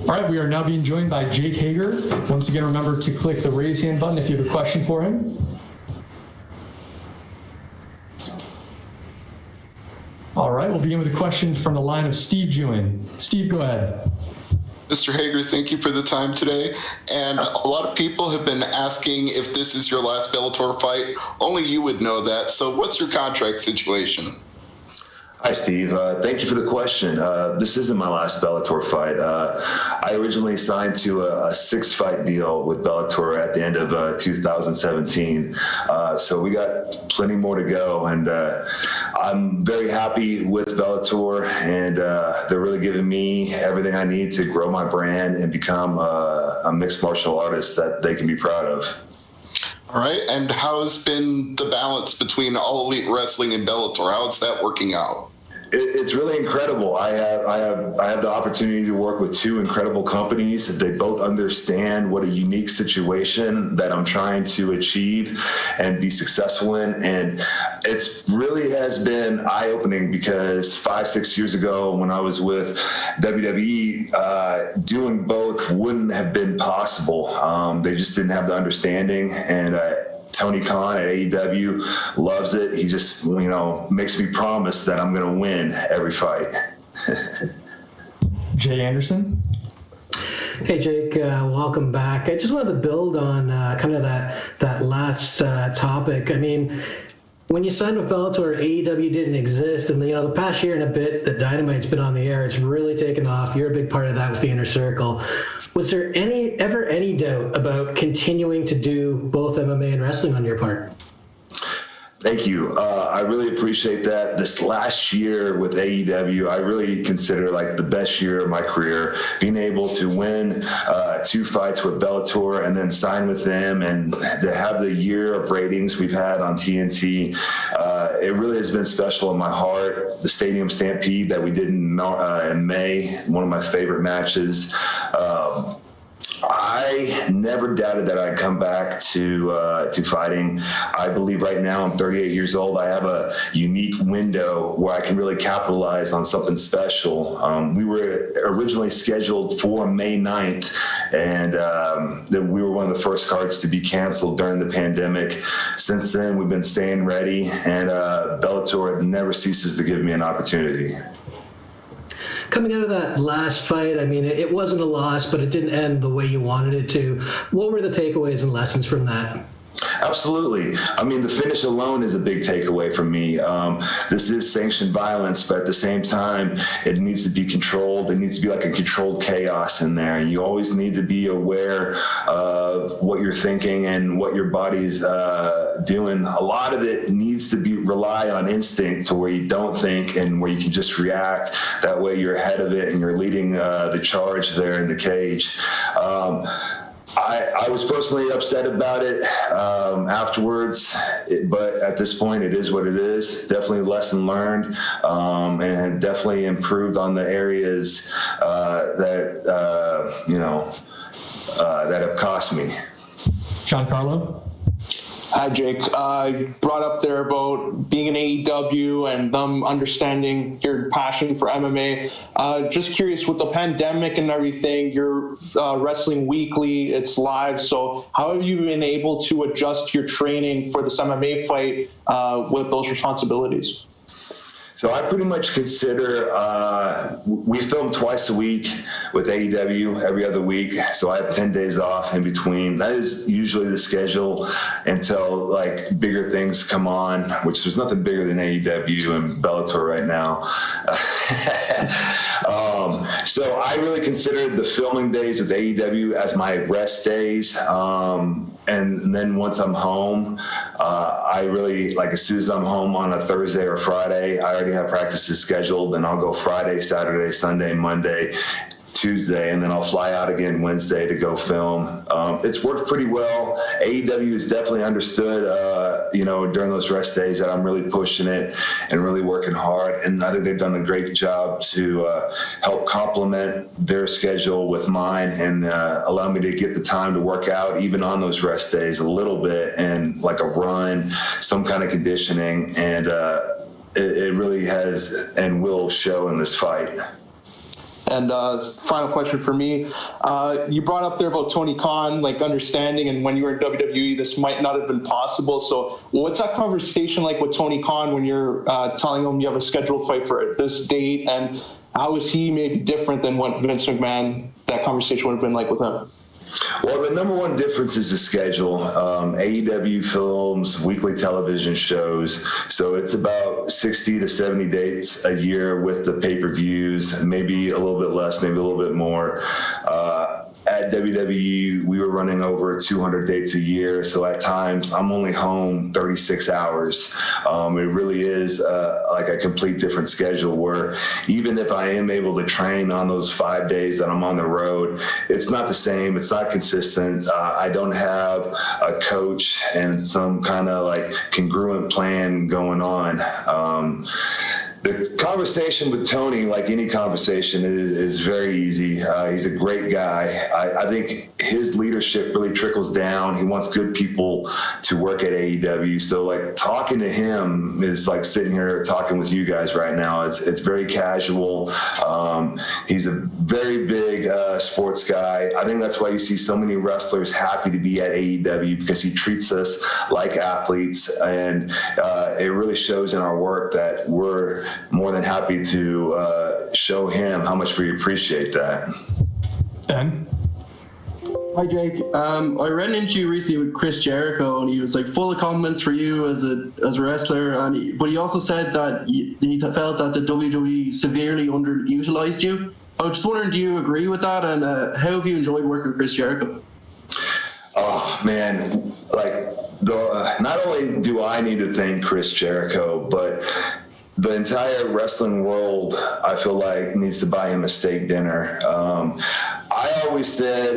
All right, we are now being joined by Jake Hager. Once again, remember to click the raise hand button if you have a question for him. All right, we'll begin with a question from the line of Steve Jewin. Steve, go ahead. Mr. Hager, thank you for the time today. And a lot of people have been asking if this is your last Bellator fight. Only you would know that. So what's your contract situation? Hi, Steve. Thank you for the question. This isn't my last Bellator fight. I originally signed to a 6-fight deal with Bellator at the end of 2017. So we got plenty more to go. And I'm very happy with Bellator. And they're really giving me everything I need to grow my brand and become a mixed martial artist that they can be proud of. All right. And how has been the balance between All Elite Wrestling and Bellator? How is that working out? It's really incredible. I have the opportunity to work with 2 incredible companies. They both understand what a unique situation that I'm trying to achieve and be successful in. And it's really has been eye-opening because 5-6 years ago when I was with WWE, doing both wouldn't have been possible. They just didn't have the understanding. And Tony Khan at AEW loves it. He just, makes me promise that I'm going to win every fight. Jay Anderson. Hey, Jake, welcome back. I just wanted to build on kind of that last topic. I mean, when you signed with Bellator, AEW didn't exist, and the past year and a bit that Dynamite's been on the air, it's really taken off. You're a big part of that with the Inner Circle. Was there ever any doubt about continuing to do both MMA and wrestling on your part? Thank you. I really appreciate that. This last year with AEW, I really consider like the best year of my career. Being able to win 2 fights with Bellator and then sign with them and to have the year of ratings we've had on TNT, it really has been special in my heart. The Stadium Stampede that we did in May, one of my favorite matches. I never doubted that I'd come back to fighting. I believe right now I'm 38 years old. I have a unique window where I can really capitalize on something special. We were originally scheduled for May 9th, and then we were one of the first cards to be canceled during the pandemic. Since then, we've been staying ready, and Bellator never ceases to give me an opportunity. Coming out of that last fight, I mean, it wasn't a loss, but it didn't end the way you wanted it to. What were the takeaways and lessons from that? Absolutely. I mean, the finish alone is a big takeaway from me. This is sanctioned violence, but at the same time, it needs to be controlled. It needs to be like a controlled chaos in there. And you always need to be aware of what you're thinking and what your body's doing. A lot of it needs to rely on instinct to where you don't think and where you can just react. That way you're ahead of it and you're leading the charge there in the cage. I was personally upset about it afterwards, but at this point, it is what it is. Definitely a lesson learned, and definitely improved on the areas that have cost me. Giancarlo? Hi, Jake. You brought up there about being in AEW and them understanding your passion for MMA. Just curious, with the pandemic and everything, you're wrestling weekly, it's live. So how have you been able to adjust your training for this MMA fight with those responsibilities? So I pretty much consider, we film twice a week with AEW every other week. So I have 10 days off in between. That is usually the schedule until like bigger things come on, which there's nothing bigger than AEW and Bellator right now. So I really considered the filming days with AEW as my rest days. And then once I'm home, I really, like as soon as I'm home on a Thursday or Friday, I already have practices scheduled, and I'll go Friday, Saturday, Sunday, Monday, Tuesday, and then I'll fly out again Wednesday to go film. It's worked pretty well. AEW has definitely understood, during those rest days that I'm really pushing it and really working hard. And I think they've done a great job to help complement their schedule with mine and allow me to get the time to work out even on those rest days a little bit and like a run, some kind of conditioning. And it really has and will show in this fight. And final question for me, you brought up there about Tony Khan, like understanding, and when you were in WWE, this might not have been possible. So what's that conversation like with Tony Khan when you're telling him you have a scheduled fight for this date, and how is he maybe different than what Vince McMahon, that conversation would have been like with him? Well, the number one difference is the schedule. AEW films weekly television shows, so it's about 60 to 70 dates a year with the pay-per-views, maybe a little bit less, maybe a little bit more. At WWE, we were running over 200 dates a year, so at times I'm only home 36 hours. It really is like a complete different schedule where even if I am able to train on those 5 days that I'm on the road, it's not the same. It's not consistent. I don't have a coach and some kind of like congruent plan going on. The conversation with Tony, like any conversation, is very easy. He's a great guy. I think his leadership really trickles down. He wants good people to work at AEW. So, like, talking to him is like sitting here talking with you guys right now. It's very casual. He's a very big sports guy. I think that's why you see so many wrestlers happy to be at AEW, because he treats us like athletes, and it really shows in our work that we're more than happy to show him how much we appreciate that. Ben? Hi, Jake. I ran into you recently with Chris Jericho, and he was like full of compliments for you as a wrestler. But he also said that he felt that the WWE severely underutilized you. I was just wondering, do you agree with that? And how have you enjoyed working with Chris Jericho? Oh man, like not only do I need to thank Chris Jericho, but the entire wrestling world, I feel like, needs to buy him a steak dinner. I always said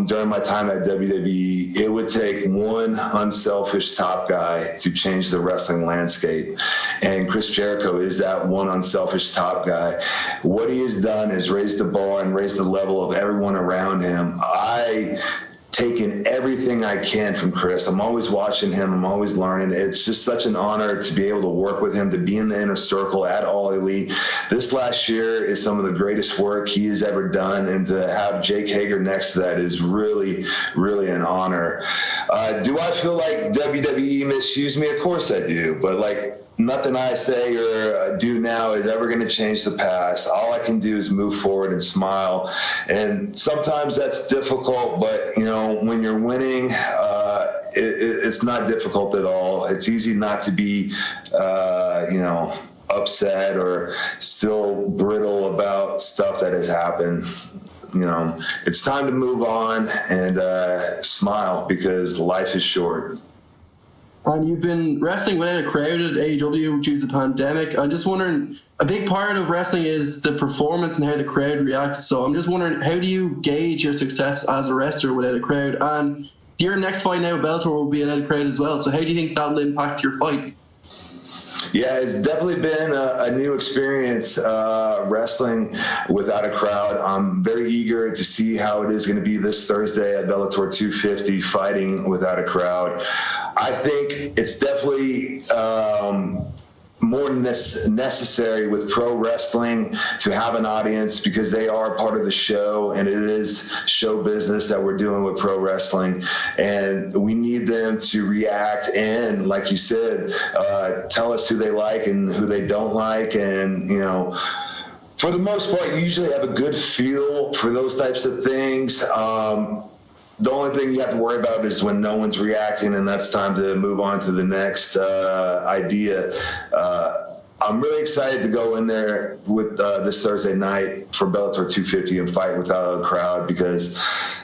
during my time at WWE, it would take one unselfish top guy to change the wrestling landscape. And Chris Jericho is that one unselfish top guy. What he has done is raise the bar and raise the level of everyone around him. Taken everything I can from Chris. I'm always watching him. I'm always learning. It's just such an honor to be able to work with him, to be in the inner circle at All Elite. This last year is some of the greatest work he has ever done, and to have Jake Hager next to that is really, really an honor. Do I feel like WWE misused me? Of course I do, but like, nothing I say or do now is ever going to change the past. All I can do is move forward and smile. And sometimes that's difficult, but you know, when you're winning, it's not difficult at all. It's easy not to be, upset or still brittle about stuff that has happened. You know, it's time to move on and smile, because life is short. And you've been wrestling without a crowd at AEW due to the pandemic. I'm just wondering, a big part of wrestling is the performance and how the crowd reacts. So I'm just wondering, how do you gauge your success as a wrestler without a crowd? And your next fight now, Bellator, will be without a crowd as well. So how do you think that'll impact your fight? Yeah, it's definitely been a new experience wrestling without a crowd. I'm very eager to see how it is going to be this Thursday at Bellator 250, fighting without a crowd. I think it's definitely more necessary with pro wrestling to have an audience, because they are part of the show, and it is show business that we're doing with pro wrestling, and we need them to react and, like you said, tell us who they like and who they don't like. And you know, for the most part, you usually have a good feel for those types of things. The only thing you have to worry about is when no one's reacting, and that's time to move on to the next idea. I'm really excited to go in there with this Thursday night for Bellator 250 and fight without a crowd, because,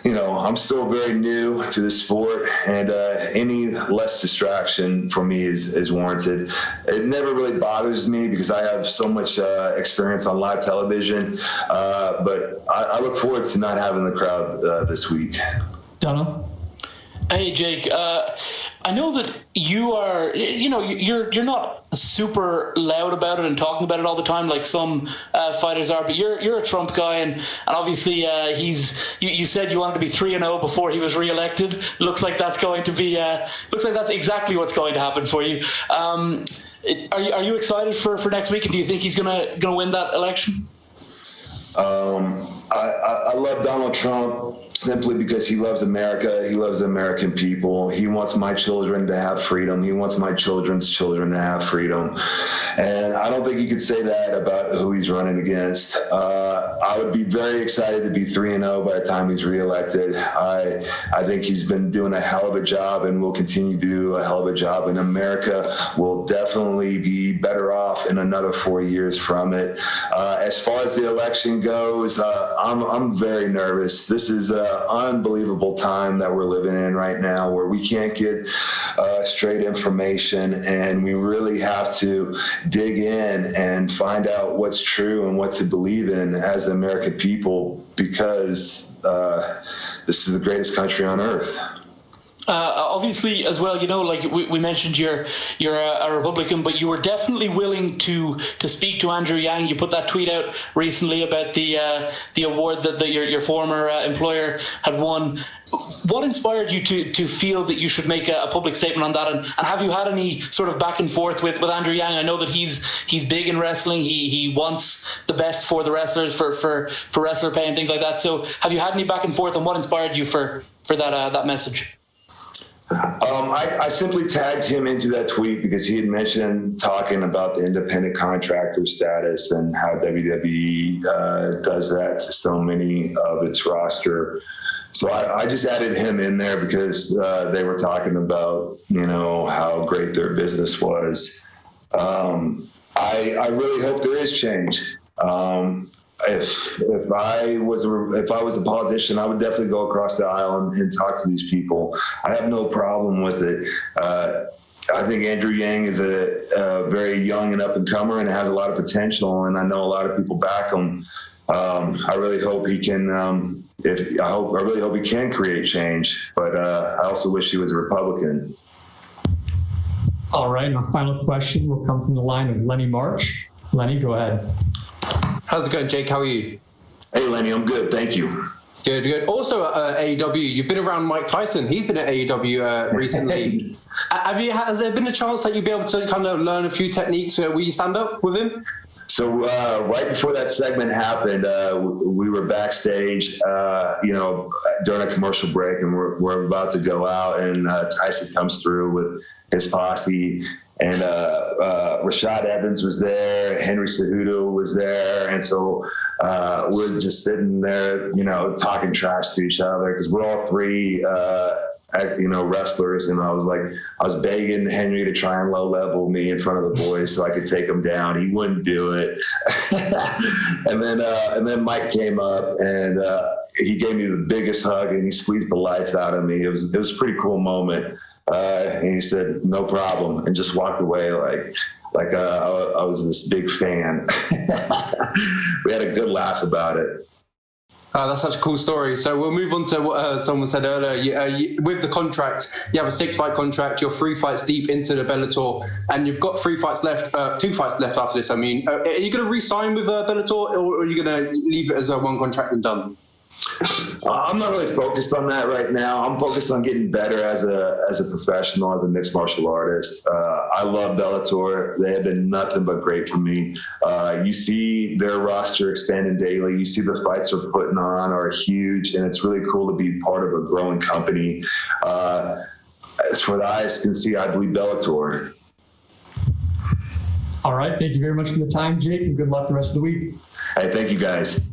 you know, I'm still very new to the sport, and any less distraction for me is warranted. It never really bothers me because I have so much experience on live television, but I look forward to not having the crowd this week. Donald? Hey, Jake. I know that you are, you're not super loud about it and talking about it all the time like some fighters are, but you're a Trump guy, and obviously you said you wanted to be 3-0 before he was re-elected. Looks like that's exactly what's going to happen for you. Are you excited for next week, and do you think he's gonna win that election? I love Donald Trump simply because he loves America. He loves the American people. He wants my children to have freedom. He wants my children's children to have freedom. And I don't think you could say that about who he's running against. I would be very excited to be 3-0 by the time he's reelected. I think he's been doing a hell of a job and will continue to do a hell of a job. And America will definitely be better off in another 4 years from it. As far as the election goes, I'm very nervous. This is an unbelievable time that we're living in right now, where we can't get straight information, and we really have to dig in and find out what's true and what to believe in as the American people, because this is the greatest country on earth. Obviously, as well, like we mentioned, you're a Republican, but you were definitely willing to speak to Andrew Yang. You put that tweet out recently about the award that your former employer had won. What inspired you to feel that you should make a public statement on that? And have you had any sort of back and forth with Andrew Yang? I know that he's big in wrestling. He wants the best for the wrestlers, for wrestler pay and things like that. So have you had any back and forth, and what inspired you for that message? I simply tagged him into that tweet because he had mentioned talking about the independent contractor status and how WWE does that to so many of its roster. So I just added him in there because they were talking about, how great their business was. I really hope there is change. If I was a politician, I would definitely go across the aisle and talk to these people. I have no problem with it. I think Andrew Yang is a very young and up and comer and has a lot of potential, and I know a lot of people back him. I really hope he can. I really hope he can create change, but I also wish he was a Republican. All right, and our final question will come from the line of Lenny March. Lenny, go ahead. How's it going, Jake? How are you? Hey, Lenny, I'm good. Thank you. Good. Also at AEW, you've been around Mike Tyson. He's been at AEW recently. Has there been a chance that you'd be able to kind of learn a few techniques where you stand up with him? So right before that segment happened, we were backstage, during a commercial break, and we're about to go out, and Tyson comes through with his posse, and Rashad Evans was there, Henry Cejudo was there, and so we're just sitting there, talking trash to each other because we're all three, wrestlers, and I was begging Henry to try and low level me in front of the boys so I could take him down. He wouldn't do it, and then Mike came up and he gave me the biggest hug and he squeezed the life out of me. It was a pretty cool moment. And he said, "No problem," and just walked away like I was this big fan. We had a good laugh about it. That's such a cool story. So we'll move on to what someone said earlier. With the contract, you have a 6-fight contract. You're 3 fights deep into the Bellator, and you've got 2 fights left after this. I mean, are you going to re-sign with Bellator, or are you going to leave it as a one contract and done? I'm not really focused on that right now. I'm focused on getting better as a professional, as a mixed martial artist. I love Bellator. They have been nothing but great for me. You see their roster expanding daily. You see the fights they're putting on are huge, and it's really cool to be part of a growing company. As for the eyes can see, I believe Bellator. All right. Thank you very much for the time, Jake, and good luck the rest of the week. Hey, thank you guys.